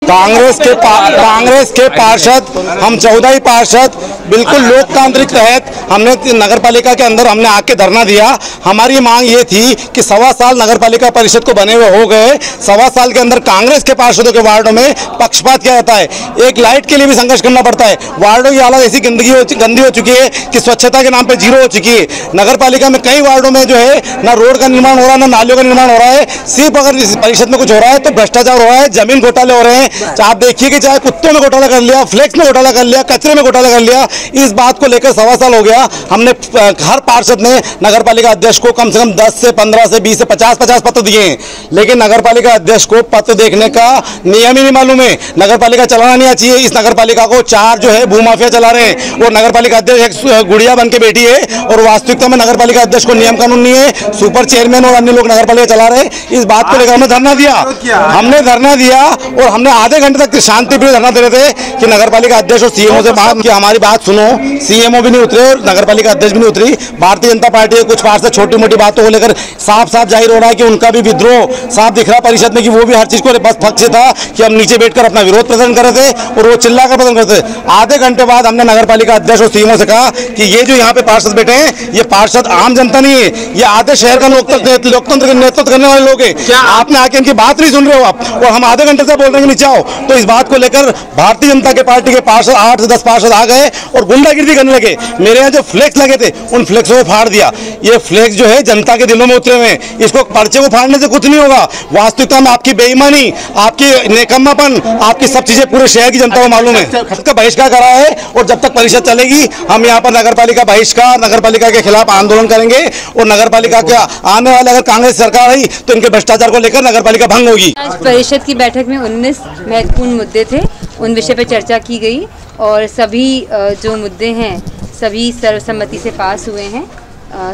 कांग्रेस के पार्षद, हम 14 ही पार्षद बिल्कुल लोकतांत्रिक तहत हमने नगर पालिका के अंदर हमने आके धरना दिया। हमारी मांग ये थी कि 1.25 साल नगर पालिका परिषद को बने हुए हो गए, 1.25 साल के अंदर कांग्रेस के पार्षदों के वार्डों में पक्षपात किया जाता है। एक लाइट के लिए भी संघर्ष करना पड़ता है। वार्डों की हालत ऐसी गंदी हो चुकी है कि स्वच्छता के नाम पर जीरो हो चुकी है। नगर पालिका में कई वार्डों में जो है ना रोड का निर्माण हो रहा है, ना नालियों का निर्माण हो रहा है। सिर्फ अगर इस परिषद में कुछ हो रहा है तो भ्रष्टाचार हो रहा है, जमीन घोटाले हो रहे हैं। आप देखिए कि चाहे कुत्तों में घोटाला कर लिया, फ्लेक्स में घोटाला कर लिया, कचरे में घोटाला कर लिया। इस बात को लेकर 1.25 साल हो गया। हमने हर पार्षद ने नगर पालिका अध्यक्ष को कम से कम 10 से 15 से 20 से 50 पत्र दिए हैं, लेकिन नगर पालिका अध्यक्ष को पत्र देखने का नियम ही नहीं मालूम है। नगर पालिका चलाना नहीं चाहिए। इस नगर पालिका को 4 जो है भूमाफिया चला रहे हैं और नगर पालिका अध्यक्ष एक गुड़िया बन के बैठी है और वास्तविकता में नगर पालिका अध्यक्ष को नियम कानून नहीं है। सुपर चेयरमैन और अन्य लोग नगर पालिका चला रहे हैं। इस बात को लेकर हमने धरना दिया और हमने आधे घंटे तक शांतिप्रिय धरना दे रहे थे कि नगर पालिका अध्यक्ष और सीएमओ से बात कि हमारी बात सुनो। सीएमओ भी नहीं उतरे और नगर पालिका अध्यक्ष भी नहीं उतरी। भारतीय जनता पार्टी के कुछ पार्षद छोटी मोटी बातों को लेकर साफ जाहिर हो रहा है कि उनका भी विद्रोह साफ दिख रहा है परिषद में कि वो भी हर चीज को बस पक्ष से था कि हम नीचे बैठकर अपना विरोध प्रदर्शन कर रहे थे और वो चिल्लाकर प्रदर्शन करते थे। आधे घंटे बाद हमने नगर पालिका अध्यक्ष और सीएमओ से कहा कि ये जो यहाँ पे पार्षद बैठे हैं ये पार्षद आम जनता नहीं है, ये आधे शहर का लोकतंत्र का नेतृत्व करने वाले लोग हैं। आपने आके इनकी बात नहीं सुन रहे हो आप, और हम आधे घंटे से बोल रहे हैं नीचे आओ। तो इस बात को लेकर भारतीय जनता के पार्टी के पार्षद 8 से 10 पार्षद आ गए और गुंडागिर्दी करने लगे। मेरे यहाँ जो फ्लेक्स लगे थे उन फ्लेक्सों को फाड़ दिया। ये फ्लेक्स जो है जनता के दिलों में उतरे हुए हैं। इसको पर्चे को फाड़ने से कुछ नहीं होगा। वास्तविकता में आपकी बेईमानी, आपकी नेकम्मापन, आपकी सब चीजें पूरे शहर की जनता को मालूम है। इसका बहिष्कार करा है और जब तक परिषद चलेगी हम यहाँ पर नगर पालिका बहिष्कार, नगर पालिका के खिलाफ आंदोलन करेंगे और नगर पालिका के आने वाले अगर कांग्रेस सरकार आई तो इनके भ्रष्टाचार को लेकर नगर पालिका भंग होगी। आज परिषद की बैठक में 19 महत्वपूर्ण मुद्दे थे, उन विषय पर चर्चा की गई और सभी जो मुद्दे हैं सभी सर्वसम्मति से पास हुए हैं।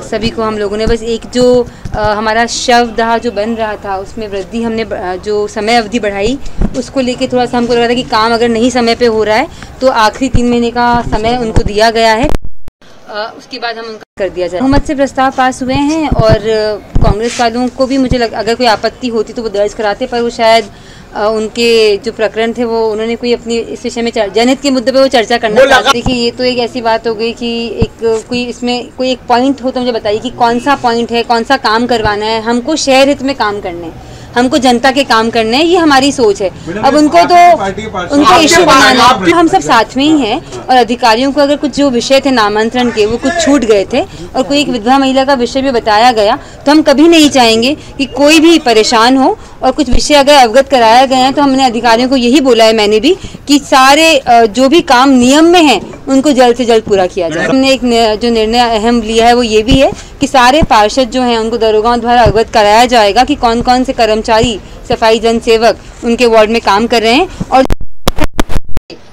सभी को हम लोगों ने बस एक जो हमारा शवदाह जो बन रहा था उसमें वृद्धि हमने जो समय अवधि बढ़ाई उसको लेके थोड़ा सा हमको लग रहा था कि काम अगर नहीं समय पे हो रहा है तो आखिरी 3 महीने का समय उनको दिया गया है, उसके बाद हम उनका कर दिया जाए। बहुमत से प्रस्ताव पास हुए हैं और कांग्रेस वालों को भी मुझे अगर कोई आपत्ति होती तो वो दर्ज कराते, पर वो शायद उनके जो प्रकरण थे वो उन्होंने कोई अपनी इस विषय में जनहित के मुद्दे पे वो चर्चा करना चाहते। देखिए ये तो एक ऐसी बात हो गई कि एक कोई इसमें कोई एक पॉइंट हो तो मुझे बताइए कि कौन सा पॉइंट है, कौन सा काम करवाना है। हमको शहर हित में काम करने हैं, हमको जनता के काम करने हैं, ये हमारी सोच है। अब उनको तो उनको इश्यू बनाना, हम सब साथ में ही हैं और अधिकारियों को अगर कुछ जो विषय थे नामांतरण के वो कुछ छूट गए थे और कोई एक विधवा महिला का विषय भी बताया गया तो हम कभी नहीं चाहेंगे कि कोई भी परेशान हो और कुछ विषय अगर अवगत कराया गया है तो हमने अधिकारियों को यही बोला है, मैंने भी, कि सारे जो भी काम नियम में हैं उनको जल्द से जल्द पूरा किया जाए। हमने एक जो निर्णय अहम लिया है वो ये भी है कि सारे पार्षद जो हैं उनको दरोगाओं द्वारा अवगत कराया जाएगा कि कौन कौन से कर्मचारी, सफाई जनसेवक उनके वार्ड में काम कर रहे हैं और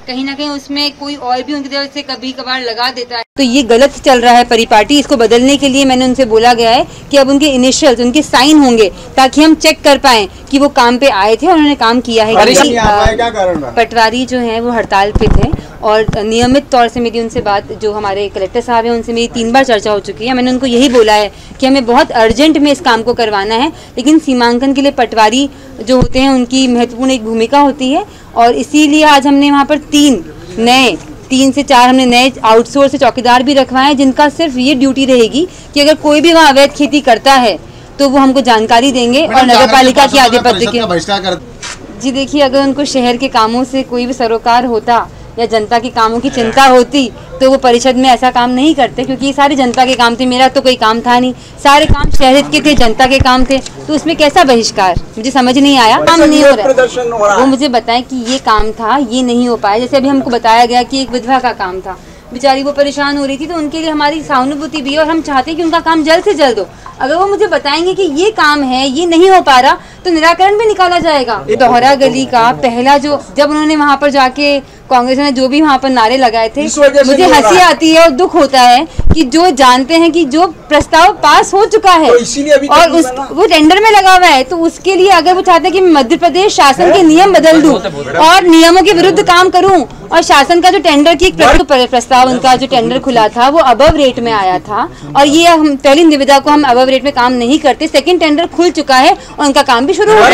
कहीं ना कहीं उसमें कोई और भी उनकी तरफ से कभी कभार लगा देता है तो ये गलत चल रहा है परिपाटी। इसको बदलने के लिए मैंने उनसे बोला गया है कि अब उनके इनिशियल्स, उनके साइन होंगे ताकि हम चेक कर पाएं कि वो काम पे आए थे और उन्होंने काम किया है। पटवारी जो हैं वो हड़ताल पे थे और नियमित तौर से मेरी उनसे बात, जो हमारे कलेक्टर साहब हैं उनसे मेरी 3 बार चर्चा हो चुकी है। मैंने उनको यही बोला है कि हमें बहुत अर्जेंट में इस काम को करवाना है, लेकिन सीमांकन के लिए पटवारी जो होते हैं उनकी महत्वपूर्ण एक भूमिका होती है और इसीलिए आज हमने वहाँ पर 3 से 4 हमने नए आउटसोर्स से चौकीदार भी रखवाए, जिनका सिर्फ ये ड्यूटी रहेगी कि अगर कोई भी वहाँ अवैध खेती करता है तो वो हमको जानकारी देंगे और नगर पालिका की आधिपत्य के। जी देखिए, अगर उनको शहर के कामों से कोई भी सरोकार होता या जनता के कामों की चिंता होती तो वो परिषद में ऐसा काम नहीं करते, क्योंकि ये सारे जनता के काम थे। मेरा तो कोई काम था नहीं, सारे काम शहर के थे, जनता के काम थे, तो उसमें कैसा बहिष्कार, मुझे समझ नहीं आया। काम नहीं हो रहा, वो मुझे बताएं कि ये काम था, ये नहीं हो पाया। जैसे अभी हमको बताया गया कि एक विधवा का काम था, बेचारी वो परेशान हो रही थी, तो उनके लिए हमारी सहानुभूति भी है और हम चाहते हैं कि उनका काम जल्द से जल्द हो। अगर वो मुझे बताएंगे कि ये काम है, ये नहीं हो पा रहा, तो निराकरण भी निकाला जाएगा। दोहरा गली का पहला जो, जब उन्होंने वहाँ पर जाके कांग्रेस ने जो भी वहाँ पर नारे लगाए थे, मुझे हंसी आती है और दुख होता है कि जो जानते हैं कि जो प्रस्ताव पास हो चुका है तो और वो टेंडर में लगा हुआ है, तो उसके लिए अगर वो चाहते हैं कि मध्य प्रदेश शासन के नियम बदल दूं और नियमों के विरुद्ध काम करूं और शासन का जो टेंडर की प्रस्ताव, उनका जो टेंडर खुला था वो अबव रेट में आया था और ये हम पहली निविदा को हम अबव रेट में काम नहीं करते। सेकंड टेंडर खुल चुका है और उनका काम भी शुरू हो गया।